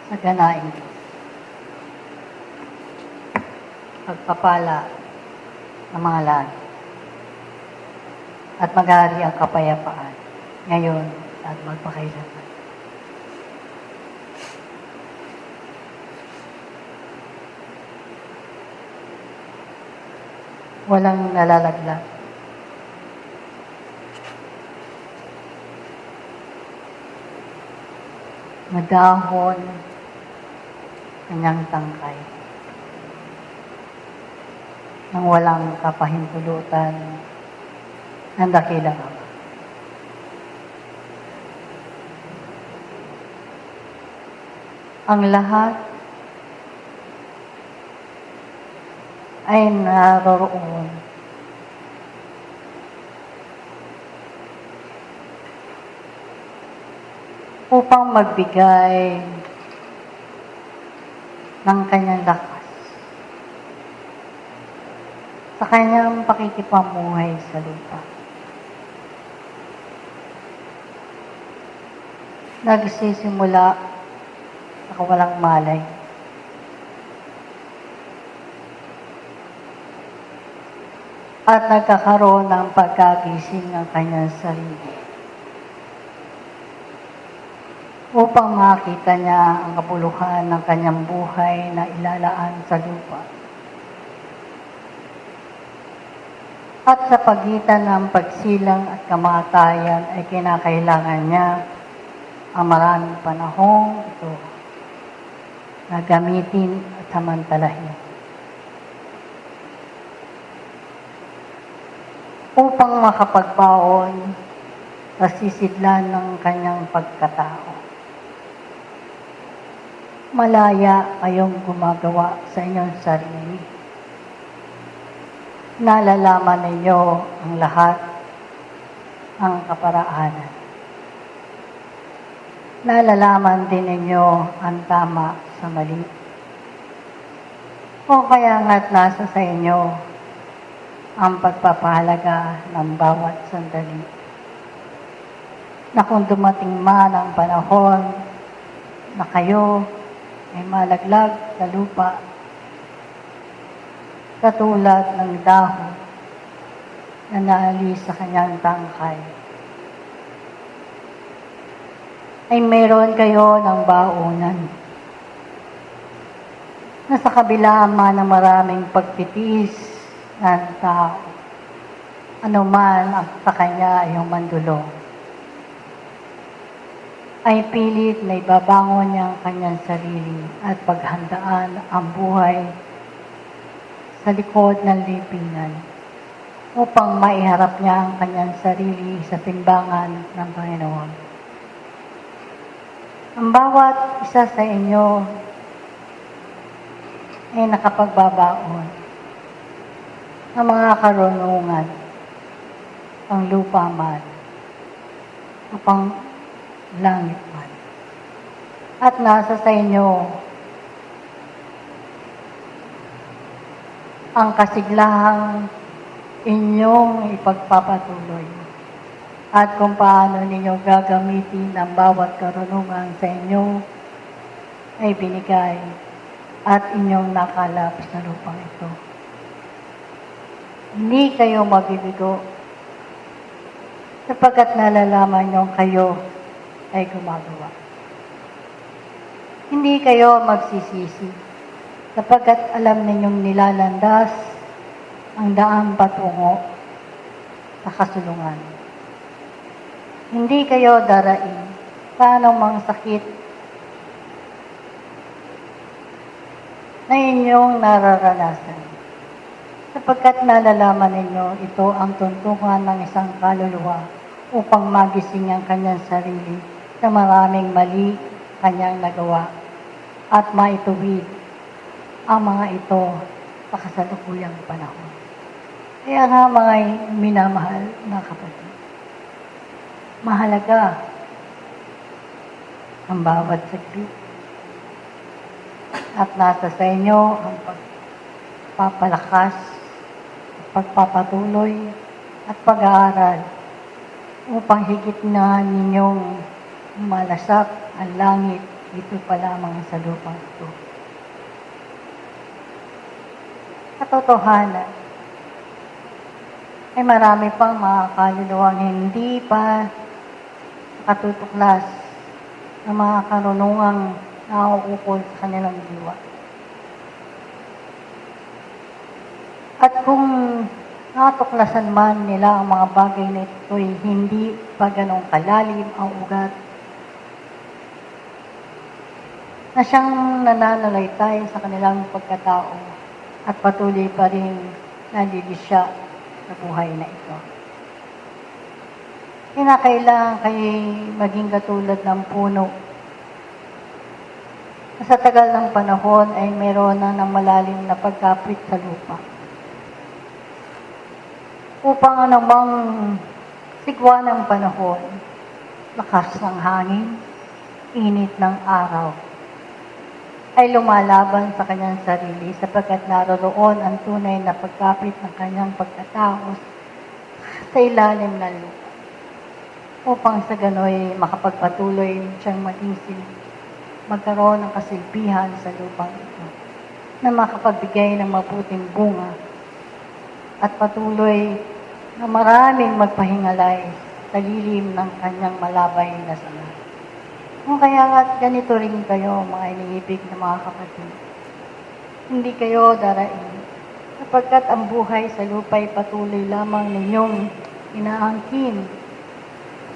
sa ganaing pagpapala ng mga langit at maghari ang kapayapaan ngayon at magpakailanman. Walang nalalaglag. Madahon kanyang tangkay nang walang kapahintulutan ng dakilang Ama. Ang lahat ay naroroon upang magbigay ng kanyang lakas sa kanyang pakikipamuhay sa lupa. Nagsisimula sa kawalang malay. At nagkakaroon ng pagkagising ng kanyang sarili upang makita niya ang kabuluhan ng kanyang buhay na ilalaan sa lupa. At sa pagitan ng pagsilang at kamatayan ay kinakailangan niya ang maraming panahong ito na gamitin at samantalahin upang makapagbaon sa sisidlan ng kanyang pagkatao. Malaya kayong gumagawa sa inyong sarili. Nalalaman ninyo ang lahat ng kaparaanan. Nalalaman din ninyo ang tama sa mali. O kaya nga't nasa sa inyo ang pagpapahalaga ng bawat sandali. Na kung dumating man ang panahon na kayo ay malaglag sa lupa, katulad ng dahon na naalis sa kanyang tangkay, ay mayroon kayo ng baunan na sa kabila man ng maraming pagtitiis ng tao, anuman ang sa kanya ay mandulong, ay pilit na ibabangon niya ang kanyang sarili at paghandaan ang buhay sa likod ng libingan upang maiharap niya ang kanyang sarili sa timbangan ng Panginoon. Ang bawat isa sa inyo ay nakapagbabaon ng mga karunungan, ang lupa man, upang langit man. At nasa sa inyo ang kasiglahang inyong ipagpapatuloy at kung paano ninyo gagamitin ang bawat karunungan sa inyo ay binigay at inyong nakalap sa lupang ito. Hindi kayo mabibigo sapagkat nalalaman nyo kayo ay gumagawa. Hindi kayo magsisisi sapagkat alam ninyong nilalandas ang daan patungo sa kasulungan. Hindi kayo darain sa anumang sakit na inyong nararanasan sapagkat nalalaman ninyo ito ang tuntungan ng isang kaluluwa upang magising ang kanyang sarili sa maraming mali kanyang nagawa at maituwid ang mga ito sa kasalukuyang panahon. Kaya nga mga minamahal na kapatid, mahalaga ang bawat saglit at nasa sa inyo ang pagpapalakas, pagpapatuloy at pag-aaral upang higit na ninyong malasap ang langit dito pa lamang sa lupang ito. Katotohanan, ay marami pang mga kaluluwang hindi pa nakatutuklas ng mga karunungang nauukol sa kanilang diwa. At kung natuklasan man nila ang mga bagay na ito'y hindi pa ganong kalalim ang ugat na siyang nananalaytay sa kanilang pagkatao at patuloy pa rin nalilisya sa buhay na ito. Kinakailangan kayo maging katulad ng puno na sa tagal ng panahon ay meron na ng malalim na pagkapit sa lupa. Upang anumang sigwa ng panahon, lakas ng hangin, init ng araw, ay lumalaban sa kanyang sarili sapagkat naroroon ang tunay na pagkapit ng kanyang pagkatao sa ilalim ng lupa. Upang sa gano'y makapagpatuloy siyang magkaroon ng kasilbihan sa lupang ito na makapagbigay ng mabuting bunga at patuloy na maraming magpahingalay sa lilim ng kanyang malabay na sanga. Kung kaya nga ganito rin kayo, mga iniibig na mga kapatid. Hindi kayo darain, sapagkat ang buhay sa lupa'y patuloy lamang ninyong inaangkin.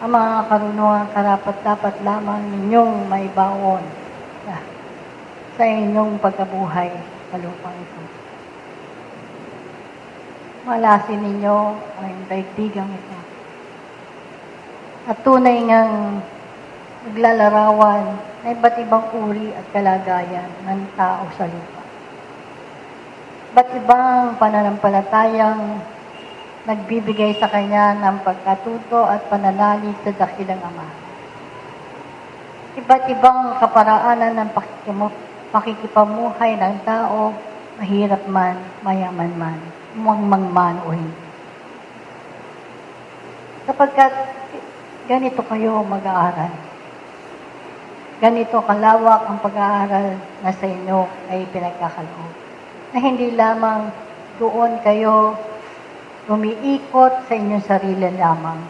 Ang mga karunungan karapat-dapat lamang ninyong maibaon sa inyong pagkabuhay sa lupang ito. Malasin ninyo ang daigdigang ito. At tunay ngang naglalarawan na iba't ibang uri at kalagayan ng tao sa lupa. Iba't ibang pananampalatayang nagbibigay sa kanya ng pagkatuto at pananalig sa dakilang Ama. Iba't ibang kaparaanan ng pakikipamuhay ng tao, mahirap man, mayaman man, mangmang man o hindi. Sapagkat ganito kayo mag-aaral. Ganito kalawak ang pag-aaral na sa inyo ay pinagkakaloob. Na hindi lamang doon kayo umiikot sa inyong sarili lamang,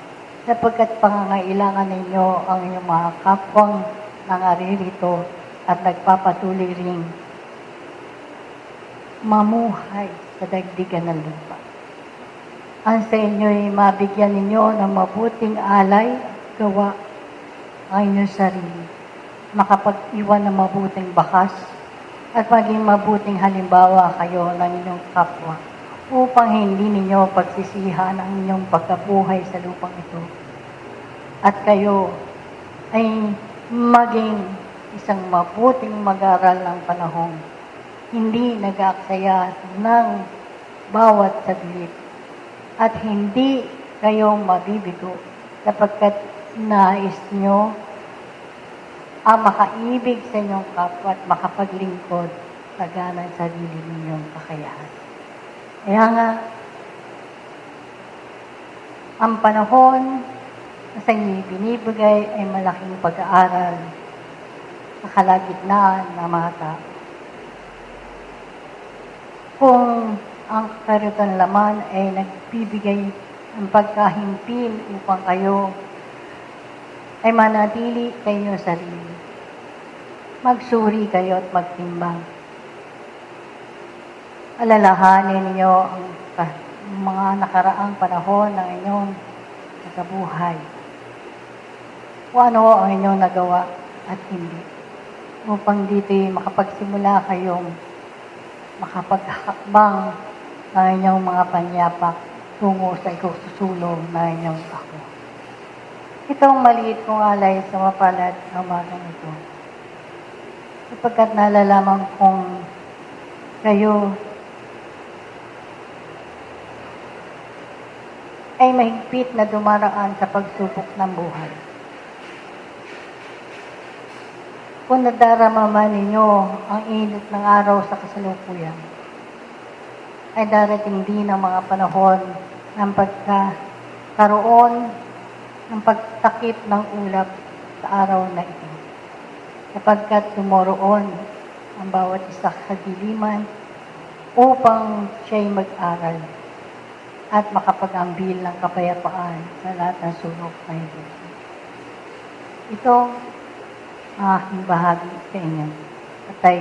sapagkat pangangailangan ninyo ang inyong mga kapwang nangaririto at nagpapatuloy ring mamuhay sa daigdigan ng lupa. Ang sa inyo'y mabigyan ninyo ng mabuting alay, gawa ang inyong sarili, makapag-iwan ng mabuting bakas at maging mabuting halimbawa kayo ng inyong kapwa upang hindi ninyo pagsisihan ang inyong pagkabuhay sa lupang ito. At kayo ay maging isang mabuting mag-aral ng panahon, hindi nag-aaksaya ng bawat saglit at hindi kayo mabibigo sapagkat nais nyo ang makaibig sa inyong kapwa at makapaglingkod sa ganang sarili ninyong kakayahan. Kaya nga, ang panahon na sa inyo binibigay ay malaking pag-aaral sa kalagitnaan ng mga tao. Kung ang kariton laman ay nagbibigay ng pagkahimpin upang kayo ay manatili sa inyong sarili. Magsuri kayo at magtimbang. Alalahanin ninyo ang mga nakaraang panahon ng inyong nakabuhay. Kung ano ang inyong nagawa at hindi. Upang dito'y makapagsimula kayong makapaghakbang ng inyong mga panyapak tungo sa ikususulong na inyong ako. Itong maliit kong alay sa mapalad na umagang ito. Sapagkat nalalaman kong kayo ay mahigpit na dumaraan sa pagsubok ng buhay. Kung nadarama man ninyo ang init ng araw sa kasalukuyan, ay darating din ang mga panahon ng pagkakaroon ng pagtakip ng ulap sa araw na ito. sapagkat tumoroon ang bawat isa sa kadiliman upang siya'y mag-aral at makapag-ambil ng kapayapaan sa lahat ng sulok ng Diyos. Ito ang aking bahagi sa inyo. At tayo